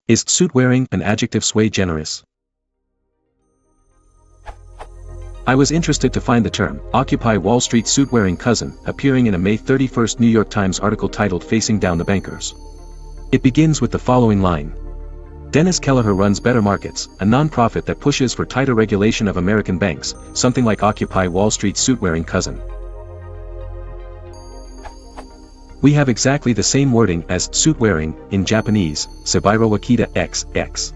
Is suit wearing an adjective sui generis? I was interested to find the term, Occupy Wall Street suit-wearing cousin, appearing in a May 31 New York Times article titled Facing Down the Bankers. It begins with the following line. Dennis Kelleher runs Better Markets, a non-profit that pushes for tighter regulation of American banks, something like Occupy Wall Street suit-wearing cousin. We have exactly the same wording as suit-wearing in Japanese, Sabairo Wakita XX.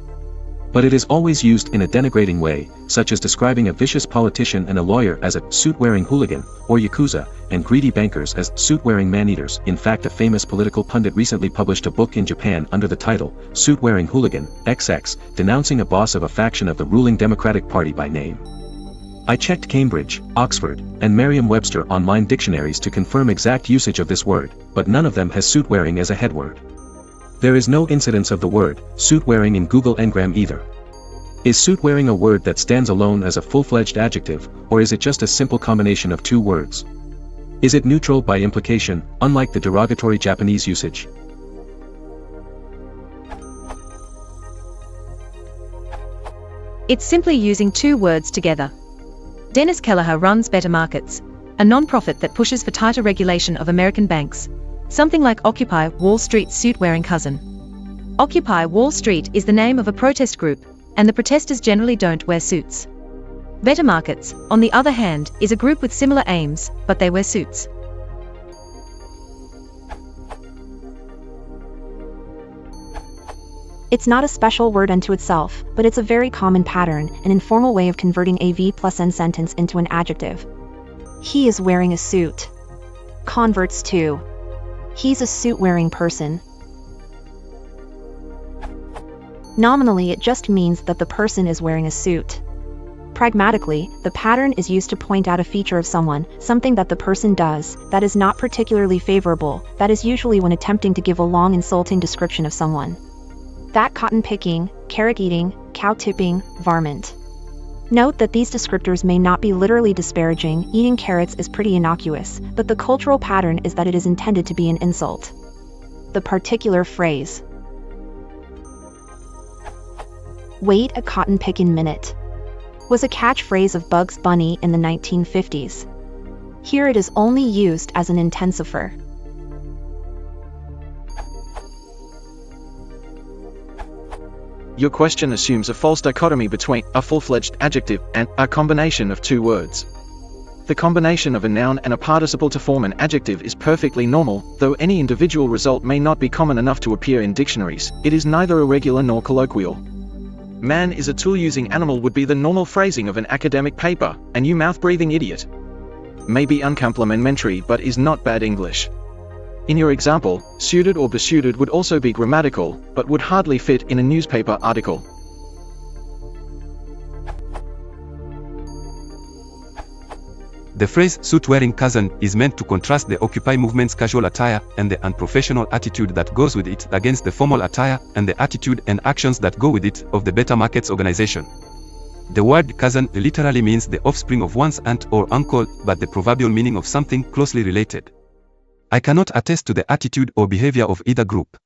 But it is always used in a denigrating way, such as describing a vicious politician and a lawyer as a suit-wearing hooligan, or yakuza, and greedy bankers as suit-wearing man-eaters. In fact, a famous political pundit recently published a book in Japan under the title, Suit-Wearing Hooligan, XX, denouncing a boss of a faction of the ruling Democratic Party by name. I checked Cambridge, Oxford, and Merriam-Webster online dictionaries to confirm exact usage of this word, but none of them has suit-wearing as a head word. There is no incidence of the word suit-wearing in Google Ngram either. Is suit-wearing a word that stands alone as a full-fledged adjective, or is it just a simple combination of two words? Is it neutral by implication, unlike the derogatory Japanese usage? It's simply using two words together. Dennis Kelleher runs Better Markets, a non-profit that pushes for tighter regulation of American banks, something like Occupy Wall Street's suit-wearing cousin. Occupy Wall Street is the name of a protest group, and the protesters generally don't wear suits. Better Markets, on the other hand, is a group with similar aims, but they wear suits. It's not a special word unto itself, but it's a very common pattern, an informal way of converting a V plus N sentence into an adjective. He is wearing a suit. Converts to he's a suit-wearing person. Nominally, it just means that the person is wearing a suit. Pragmatically, the pattern is used to point out a feature of someone, something that the person does, that is not particularly favorable. That is usually when attempting to give a long insulting description of someone. That cotton picking, carrot eating, cow tipping, varmint. Note that these descriptors may not be literally disparaging. Eating carrots is pretty innocuous, but the cultural pattern is that it is intended to be an insult. The particular phrase, "Wait a cotton pickin' minute," was a catchphrase of Bugs Bunny in the 1950s. Here it is only used as an intensifier. Your question assumes a false dichotomy between a full-fledged adjective and a combination of two words. The combination of a noun and a participle to form an adjective is perfectly normal, though any individual result may not be common enough to appear in dictionaries. It is neither irregular nor colloquial. Man is a tool-using animal would be the normal phrasing of an academic paper, and you mouth-breathing idiot may be uncomplimentary but is not bad English. In your example, suited or besuited would also be grammatical, but would hardly fit in a newspaper article. The phrase suit-wearing cousin is meant to contrast the Occupy movement's casual attire and the unprofessional attitude that goes with it against the formal attire and the attitude and actions that go with it of the Better Markets organization. The word cousin literally means the offspring of one's aunt or uncle, but the proverbial meaning of something closely related. I cannot attest to the attitude or behavior of either group.